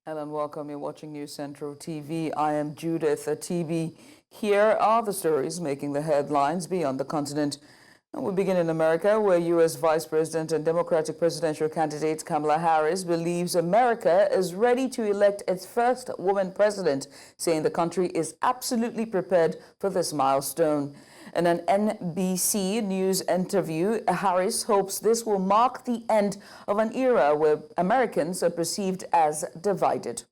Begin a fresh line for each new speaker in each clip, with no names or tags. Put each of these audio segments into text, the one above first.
Hello and welcome. You're watching News Central TV. I am Judith Atibi. Here are the stories making the headlines beyond the continent. And we begin in America, where U.S. Vice President and Democratic presidential candidate Kamala Harris believes America is ready to elect its first woman president, saying the country is absolutely prepared for this milestone. In an NBC News interview, Harris hopes this will mark the end of an era where Americans are perceived as divided.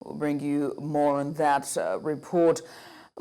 We'll bring you more on that report.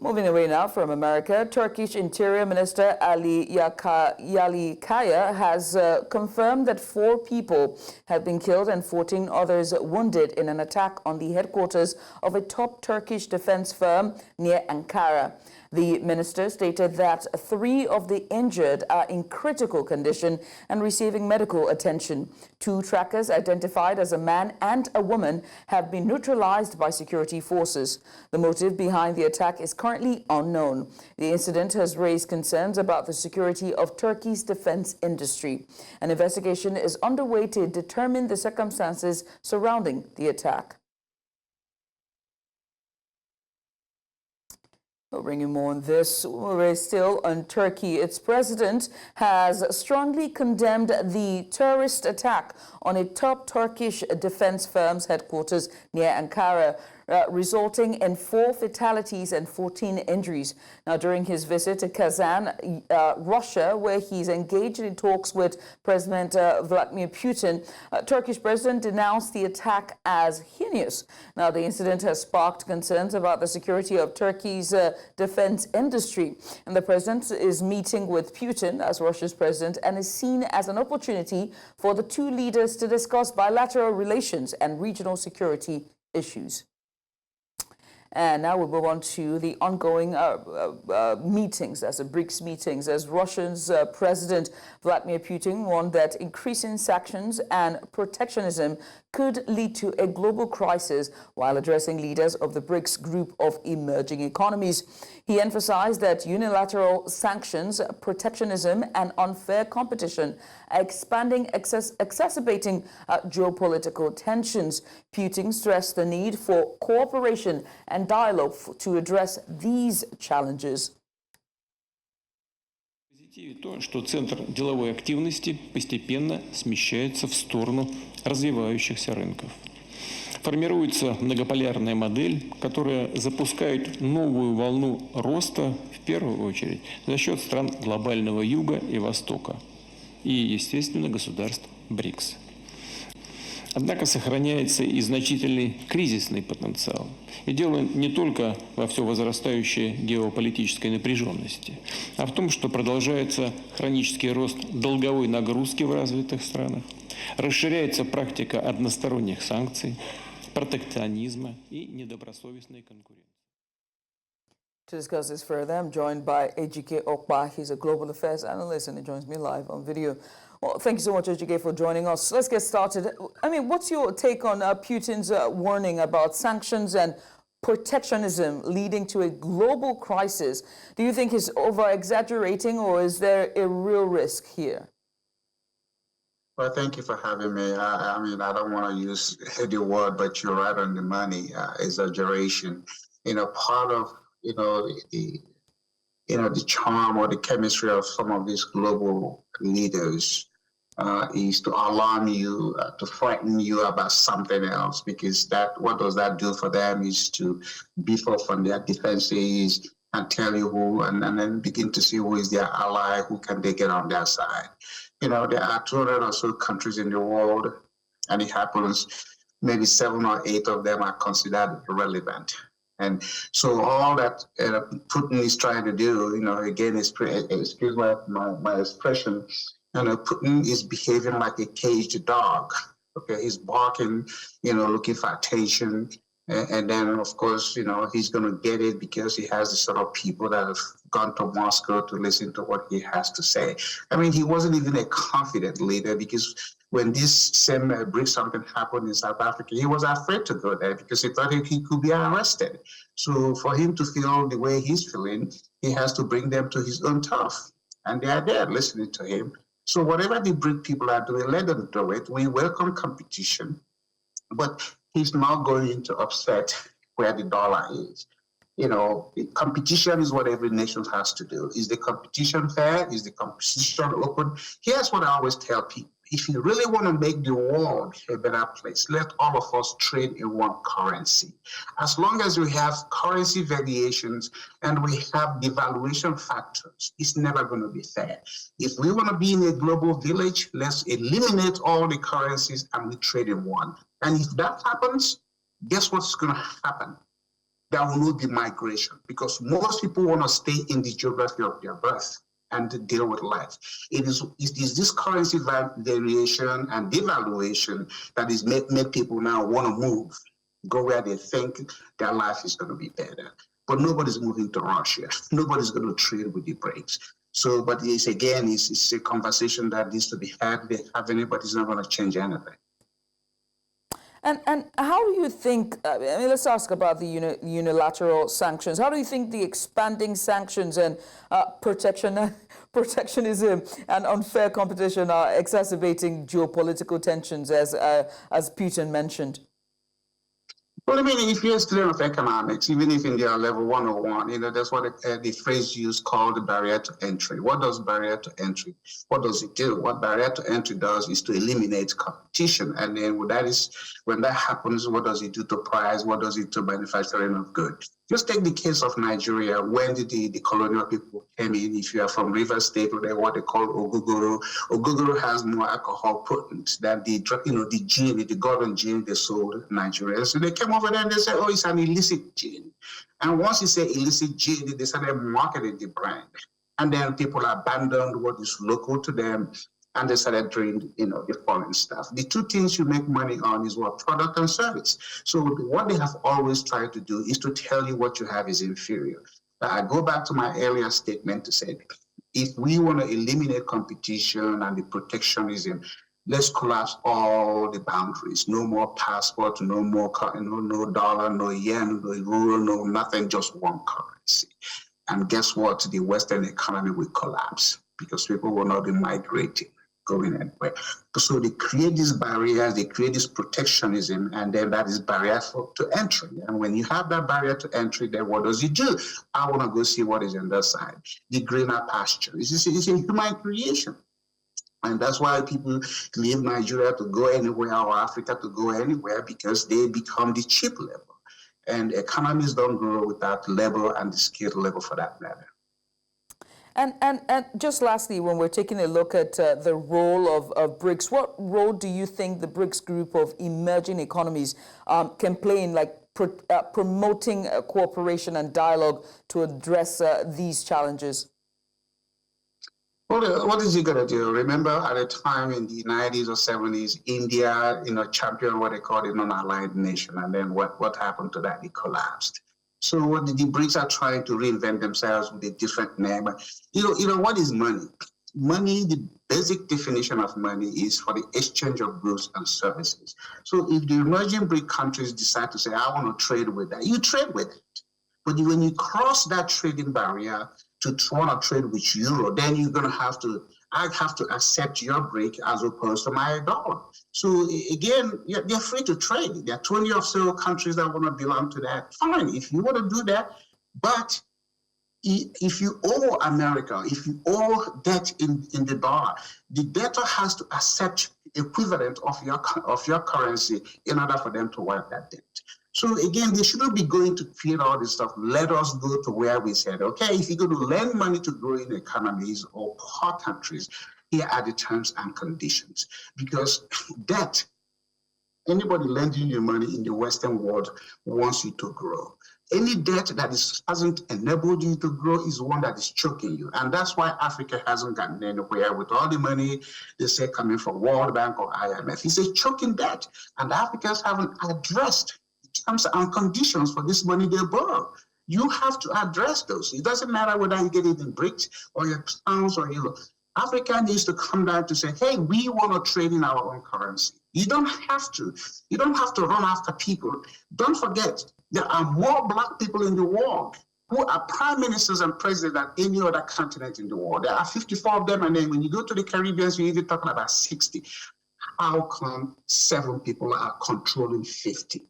Moving away now from America, Turkish Interior Minister Ali Yerlikaya has confirmed that 4 people have been killed and 14 others wounded in an attack on the headquarters of a top Turkish defense firm near Ankara. The minister stated that 3 of the injured are in critical condition and receiving medical attention. 2 trackers identified as a man and a woman have been neutralized by security forces. The motive behind the attack is currently unknown. The incident has raised concerns about the security of Turkey's defense industry. An investigation is underway to determine the circumstances surrounding the attack. We'll bring you more on this. We're still on Turkey. Its president has strongly condemned the terrorist attack on a top Turkish defense firm's headquarters near Ankara, resulting in 4 fatalities and 14 injuries. Now, during his visit to Kazan, Russia, where he's engaged in talks with President Vladimir Putin, Turkish president denounced the attack as heinous. Now, the incident has sparked concerns about the security of Turkey's defense industry. And the president is meeting with Putin as Russia's president and is seen as an opportunity for the 2 leaders to discuss bilateral relations and regional security issues. And now we'll move on to the ongoing meetings, as the BRICS meetings, as Russia's President Vladimir Putin warned that increasing sanctions and protectionism could lead to a global crisis while addressing leaders of the BRICS group of emerging economies. He emphasized that unilateral sanctions, protectionism, and unfair competition are exacerbating geopolitical tensions. Putin stressed the need for cooperation and dialogue to address these challenges.
То, что центр деловой активности постепенно смещается в сторону развивающихся рынков. Формируется многополярная модель, которая запускает новую волну роста, в первую очередь, за счет стран глобального юга и востока и, естественно, государств БРИКС. Однако сохраняется и значительный кризисный потенциал. И дело не только во все возрастающей геополитической напряженности, а в том, что продолжается хронический рост долговой нагрузки в развитых странах, расширяется практика односторонних санкций, протекционизма и недобросовестной конкуренции.
To discuss this further, I'm joined by Ejike Okpa. He's a global affairs analyst and he joins me live on video. Well, thank you so much, Ejike, for joining us. Let's get started. I mean, what's your take on Putin's warning about sanctions and protectionism leading to a global crisis? Do you think he's over-exaggerating or is there a real risk here?
Well, thank you for having me. I mean, I don't want to use the word, but you're right on the money, exaggeration. Part of, the charm or the chemistry of some of these global leaders is to alarm you, to frighten you about something else, because what does that do for them is to beef up on their defenses and tell you who, and then begin to see who is their ally, who can they get on their side. There are 200 or so countries in the world, and it happens maybe 7 or 8 of them are considered irrelevant. And so all that Putin is trying to do, again, excuse my expression, Putin is behaving like a caged dog. Okay, he's barking, looking for attention. And then, of course, he's going to get it because he has the sort of people that have gone to Moscow to listen to what he has to say. I mean, he wasn't even a confident leader, because when this same BRICS something happened in South Africa, he was afraid to go there because he thought he could be arrested. So for him to feel the way he's feeling, he has to bring them to his own turf. And they are there listening to him. So whatever the BRIC people are doing, let them do it. We welcome competition, but he's not going to upset where the dollar is. Competition is what every nation has to do. Is the competition fair? Is the competition open? Here's what I always tell people. If you really want to make the world a better place, let all of us trade in one currency. As long as we have currency variations and we have devaluation factors, it's never going to be fair. If we want to be in a global village, let's eliminate all the currencies and we trade in one. And if that happens, guess what's going to happen? There will not be migration because most people want to stay in the geography of their birth and to deal with life. It is this currency variation and devaluation that is make people now want to move, go where they think their life is going to be better. But nobody's moving to Russia. Nobody's going to trade with the BRICS. So, but it's a conversation that needs to be had. Anybody's not going to change anything.
And how do you think, let's ask about the unilateral sanctions. How do you think the expanding sanctions and protectionism and unfair competition are exacerbating geopolitical tensions, as Putin mentioned?
Well, I mean, if you're a student of economics, even if in their level 101, that's what the phrase used called the barrier to entry. What does barrier to entry? What does it do? What barrier to entry does is to eliminate competition. And then when that happens, what does it do to price? What does it do to manufacturing of goods? Just take the case of Nigeria. When did the colonial people came in? If you are from Rivers State, or what they call Ogogoro, Ogogoro has more alcohol potent than the gin, the golden gin they sold Nigeria. So they came over there and they said, oh, it's an illicit gin. And once you say illicit gin, they started marketing the brand. And then people abandoned what is local to them, and they started doing, the foreign stuff. The two things you make money on is what? Product and service. So what they have always tried to do is to tell you what you have is inferior. I go back to my earlier statement to say, if we want to eliminate competition and the protectionism, let's collapse all the boundaries. No more passport, no more, no dollar, no yen, no euro, no nothing, just one currency. And guess what? The Western economy will collapse because people will not be migrating, going anywhere. So they create these barriers, they create this protectionism, and then that is barrier to entry. And when you have that barrier to entry, then what does it do? I want to go see what is on the side. The greener pasture. It's a human creation. And that's why people leave Nigeria to go anywhere or Africa to go anywhere, because they become the cheap level. And economies don't grow without labor and the skilled labor for that matter.
And just lastly, when we're taking a look at the role of BRICS, what role do you think the BRICS group of emerging economies can play in promoting cooperation and dialogue to address these challenges?
Well, what is he going to do? Remember, at a time in the 90s or 70s, India, championed what they call a non-aligned nation. And then what happened to that? It collapsed. So what the BRICS are trying to reinvent themselves with a different name. What is money? Money, the basic definition of money is for the exchange of goods and services. So if the emerging BRIC countries decide to say, I want to trade with that, you trade with it. But when you cross that trading barrier to want to trade with euro, then you're going to have to accept your BRIC as opposed to my dollar. So again, they're free to trade. There are 20 or so countries that want to belong to that. Fine, if you want to do that. But if you owe America, if you owe debt in the dollar, the debtor has to accept equivalent of your currency in order for them to wipe that debt. So again, they shouldn't be going to create all this stuff. Let us go to where we said, okay, if you're going to lend money to growing economies or poor countries, here are the terms and conditions. Because debt, anybody lending you money in the Western world wants you to grow. Any debt that hasn't enabled you to grow is one that is choking you. And that's why Africa hasn't gotten anywhere with all the money they say coming from World Bank or IMF. It's a choking debt. And Africans haven't addressed terms and conditions for this money they borrow. You have to address those. It doesn't matter whether you get it in BRICS or your pounds or euro. Africa needs to come down to say, hey, we want to trade in our own currency. You don't have to. You don't have to run after people. Don't forget, there are more Black people in the world who are prime ministers and presidents than any other continent in the world. There are 54 of them, and then when you go to the Caribbean, you're even talking about 60. How come 7 people are controlling 50?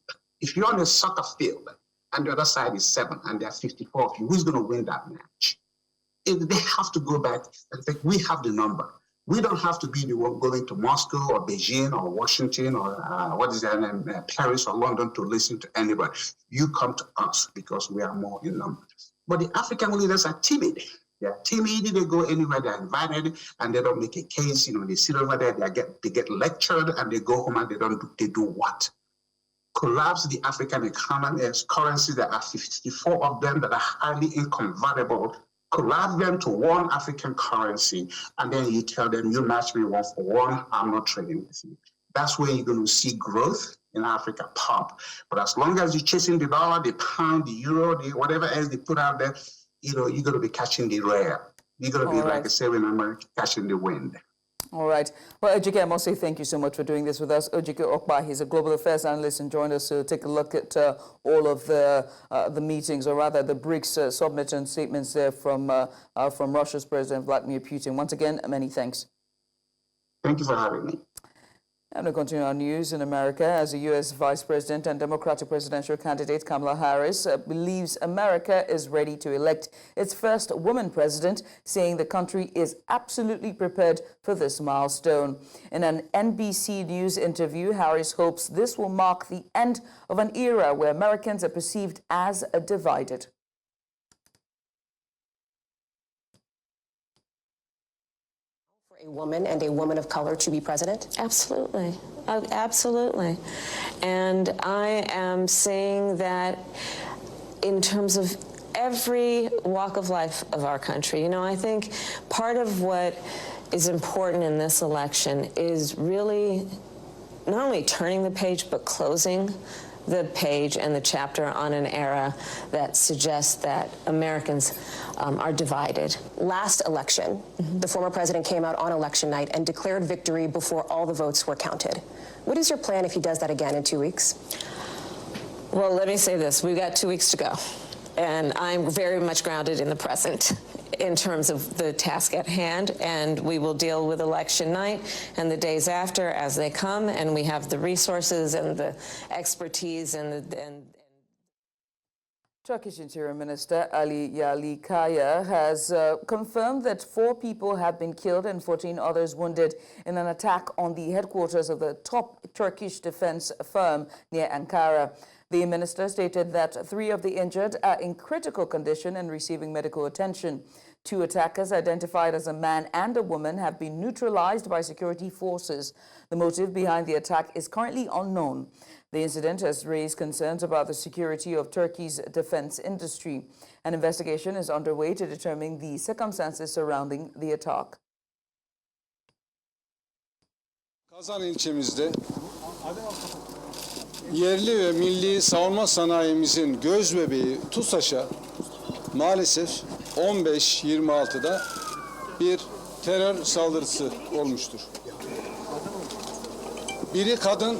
If you're on a soccer field and the other side is 7 and there are 54 of you, who's going to win that match? If they have to go back and think, we have the number. We don't have to be the one going to Moscow or Beijing or Washington or Paris or London to listen to anybody. You come to us because we are more in number. But the African leaders are timid. They are timid. They go anywhere they're invited and they don't make a case. They sit over there. They get lectured and they go home and they do what? Collapse the African economy as currency. There are 54 of them that are highly inconvertible. Collapse them to one African currency, and then you tell them, you match me 1 for 1, I'm not trading with you. That's where you're going to see growth in Africa pop. But as long as you're chasing the dollar, the pound, the euro, whatever else they put out there, you're going to be catching the rail. You're going to be like a sailor in America, catching the wind.
All right. Well, Ejike, I must say thank you so much for doing this with us. Ejike Okpa, he's a global affairs analyst and joined us to take a look at all of the meetings, or rather the BRICS summit and statements there from Russia's President Vladimir Putin. Once again, many thanks.
Thank you for having me.
And we continue our news in America as the U.S. Vice President and Democratic presidential candidate Kamala Harris believes America is ready to elect its first woman president, saying the country is absolutely prepared for this milestone. In an NBC News interview, Harris hopes this will mark the end of an era where Americans are perceived as divided.
A woman and a woman of color to be president?
Absolutely. Absolutely. And I am saying that in terms of every walk of life of our country. I think part of what is important in this election is really not only turning the page, but closing the page and the chapter on an era that suggests that Americans are divided.
Last election, the former president came out on election night and declared victory before all the votes were counted. What is your plan if he does that again in 2 weeks?
Well, let me say this. We've got 2 weeks to go. And I'm very much grounded in the present in terms of the task at hand, and we will deal with election night and the days after as they come, and we have the resources and the expertise and
Turkish Interior Minister Ali Yerlikaya has confirmed that 4 people have been killed and 14 others wounded in an attack on the headquarters of the top Turkish defense firm near Ankara. The minister stated that 3 of the injured are in critical condition and receiving medical attention. 2 attackers, identified as a man and a woman, have been neutralized by security forces. The motive behind the attack is currently unknown. The incident has raised concerns about the security of Turkey's defense industry. An investigation is underway to determine the circumstances surrounding the attack.
Kazan ilçemizde yerli ve milli savunma sanayimizin göz bebeği TUSAŞ'a maalesef 15-26'da bir terör saldırısı olmuştur. Biri kadın,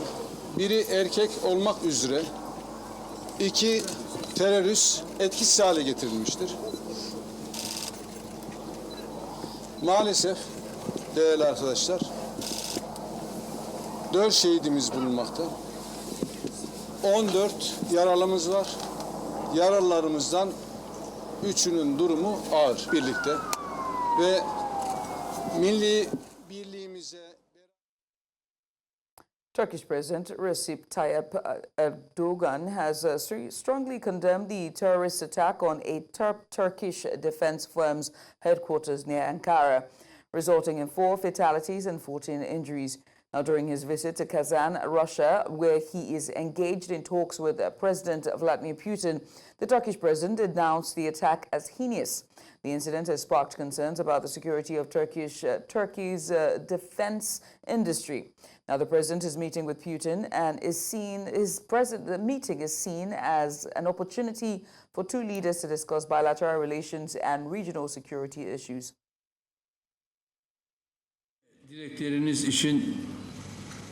biri erkek olmak üzere 2 terörist etkisiz hale getirilmiştir. Maalesef değerli arkadaşlar 4 şehidimiz bulunmakta. 14 yaralımız var. Yaralılarımızdan 3'ünün durumu ağır birlikte ve milli birliğimize.
Turkish President Recep Tayyip Erdogan has strongly condemned the terrorist attack on a Turkish defense firm's headquarters near Ankara, resulting in 4 fatalities and 14 injuries. Now, during his visit to Kazan, Russia, where he is engaged in talks with President Vladimir Putin, the Turkish president announced the attack as heinous. The incident has sparked concerns about the security of Turkey's defense industry. Now, the president is meeting with Putin and the meeting is seen as an opportunity for 2 leaders to discuss bilateral relations and regional security issues.
Dilekleriniz için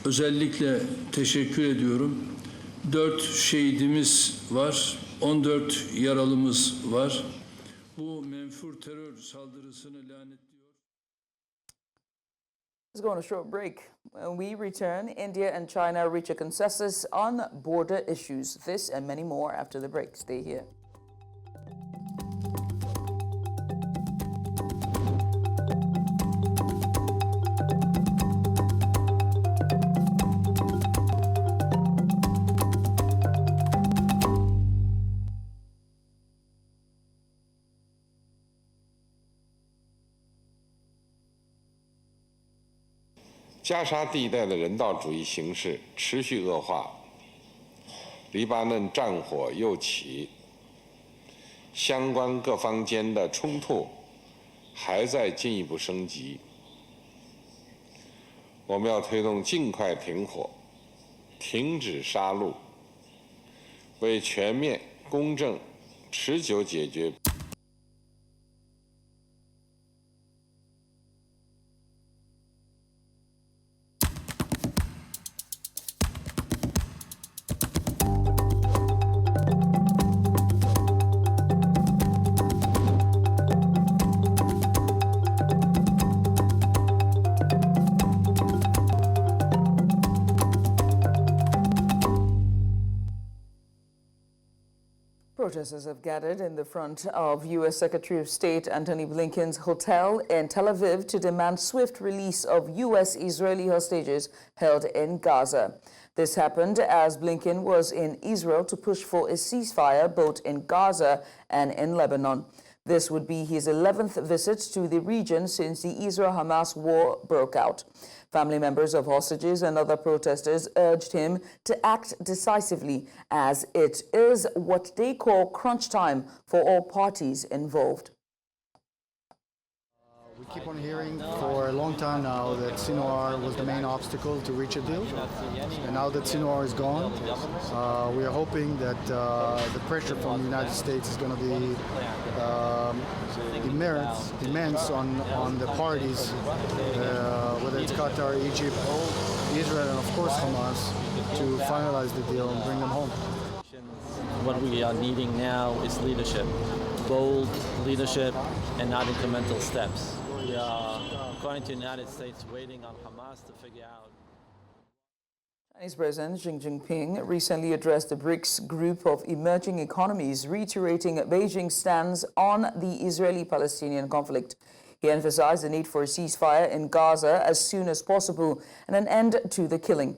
özellikle teşekkür ediyorum. 4 şehidimiz var. 14 yaralımız var. Bu menfur terör saldırısını lanetliyor.
Let's go on a short break. When we return, India and China reach a consensus on border issues. This and many more after the break. Stay here.
加沙地带的人道主义形势持续恶化，黎巴嫩战火又起，相关各方间的冲突还在进一步升级。我们要推动尽快停火，停止杀戮，为全面、公正、持久解决。
Protesters have gathered in the front of U.S. Secretary of State Antony Blinken's hotel in Tel Aviv to demand swift release of U.S.-Israeli hostages held in Gaza. This happened as Blinken was in Israel to push for a ceasefire both in Gaza and in Lebanon. This would be his 11th visit to the region since the Israel-Hamas war broke out. Family members of hostages and other protesters urged him to act decisively as it is what they call crunch time for all parties involved.
We keep on hearing for a long time now that Sinwar was the main obstacle to reach a deal. And now that Sinwar is gone, we are hoping that the pressure from the United States is going to be immense on the parties, whether it's Qatar, Egypt, Israel, and of course Hamas, to finalize the deal and bring them home.
What we are needing now is leadership, bold leadership and not incremental steps. We are, according to the United States, waiting on Hamas to figure out.
Chinese President Xi Jinping recently addressed the BRICS group of emerging economies, reiterating Beijing's stance on the Israeli-Palestinian conflict. He emphasized the need for a ceasefire in Gaza as soon as possible and an end to the killing.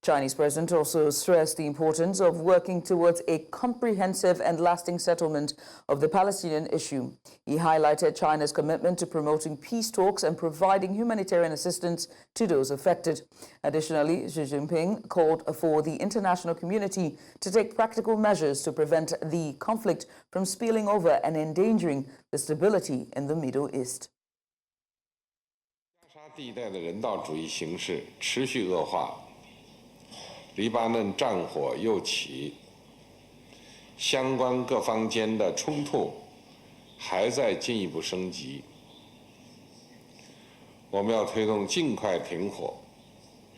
Chinese president also stressed the importance of working towards a comprehensive and lasting settlement of the Palestinian issue. He highlighted China's commitment to promoting peace talks and providing humanitarian assistance to those affected. Additionally, Xi Jinping called for the international community to take practical measures to prevent the conflict from spilling over and endangering the stability in the Middle East.
加沙地带的人道主义形势持续恶化。黎巴嫩战火又起，相关各方间的冲突还在进一步升级。我们要推动尽快停火，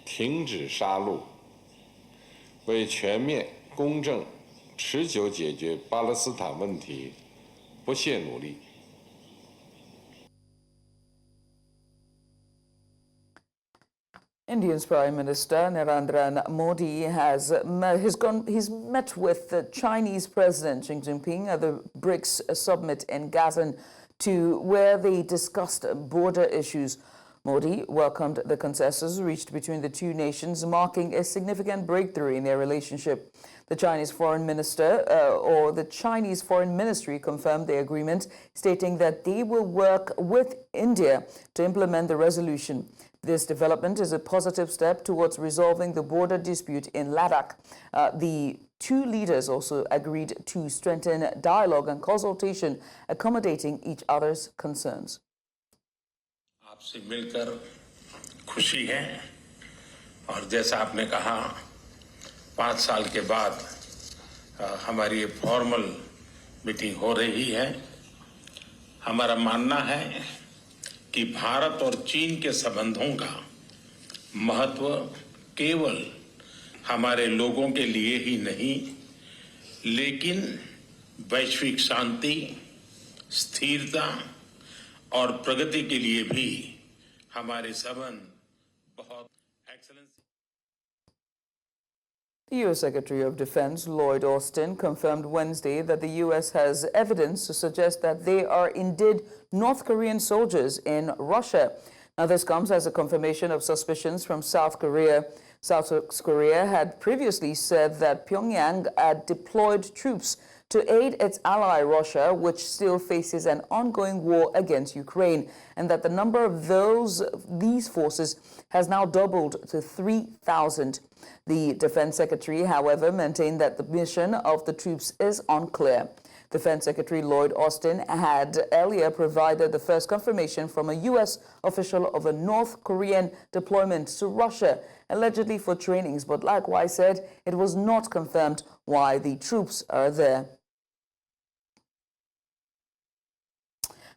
停止杀戮，为全面、公正、持久解决巴勒斯坦问题不懈努力。
India's Prime Minister Narendra Modi has met with the Chinese President Xi Jinping at the BRICS summit in Gaza, where they discussed border issues. Modi welcomed the consensus reached between the two nations, marking a significant breakthrough in their relationship. The Chinese Foreign Ministry confirmed the agreement, stating that they will work with India to implement the resolution. This development is a positive step towards resolving the border dispute in Ladakh. The two leaders also agreed to strengthen dialogue and consultation, accommodating each other's concerns.
आपसे मिलकर खुशी है और जैसा आपने कहा 5 साल के बाद हमारी ये फॉर्मल मीटिंग हो रही है। हमारा मानना है कि भारत और चीन के संबंधों का महत्व केवल हमारे लोगों के लिए ही नहीं, लेकिन वैश्विक शांति, स्थिरता और प्रगति के लिए भी हमारे संबंध बहुत excellence.
The U.S. Secretary of Defense Lloyd Austin confirmed Wednesday that the U.S. has evidence to suggest that they are indeed North Korean soldiers in Russia. Now, this comes as a confirmation of suspicions from South Korea. South Korea had previously said that Pyongyang had deployed troops to aid its ally Russia, which still faces an ongoing war against Ukraine, and that the number of these forces has now doubled to 3,000. The Defense Secretary, however, maintained that the mission of the troops is unclear. Defense Secretary Lloyd Austin had earlier provided the first confirmation from a U.S. official of a North Korean deployment to Russia, allegedly for trainings, but likewise said it was not confirmed why the troops are there.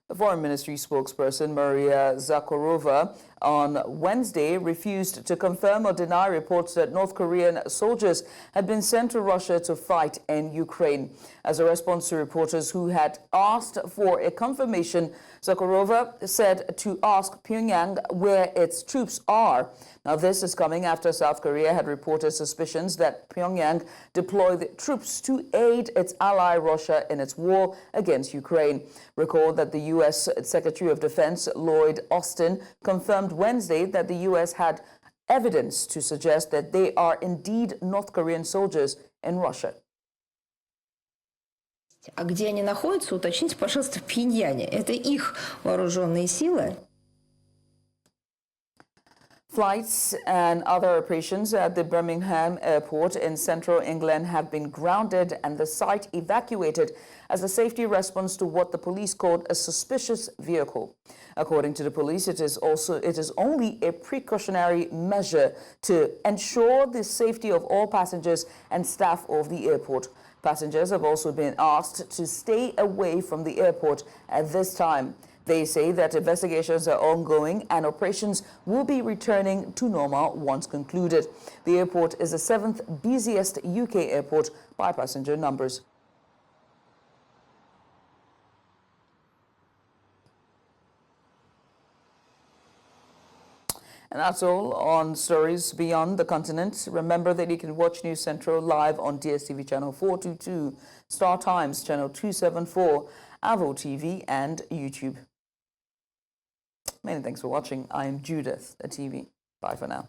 The Foreign Ministry spokesperson Maria Zakharova on Wednesday refused to confirm or deny reports that North Korean soldiers had been sent to Russia to fight in Ukraine. As a response to reporters who had asked for a confirmation, Zakharova said to ask Pyongyang where its troops are. Now, this is coming after South Korea had reported suspicions that Pyongyang deployed troops to aid its ally Russia in its war against Ukraine. Recall that the U.S. Secretary of Defense Lloyd Austin confirmed Wednesday that the U.S. had evidence to suggest that they are indeed North Korean soldiers in Russia.
А где они находятся, уточните, пожалуйста, в Пхеньяне. Это их вооруженные силы.
Flights and other operations at the Birmingham Airport in central England have been grounded and the site evacuated as a safety response to what the police called a suspicious vehicle. According to the police, it is only a precautionary measure to ensure the safety of all passengers and staff of the airport. Passengers have also been asked to stay away from the airport at this time. They say that investigations are ongoing and operations will be returning to normal once concluded. The airport is the 7th busiest UK airport by passenger numbers. And that's all on stories beyond the continent. Remember that you can watch News Central live on DSTV channel 422, Star Times channel 274, Avo TV and YouTube. Many thanks for watching. I am Judith, the TV. Bye for now.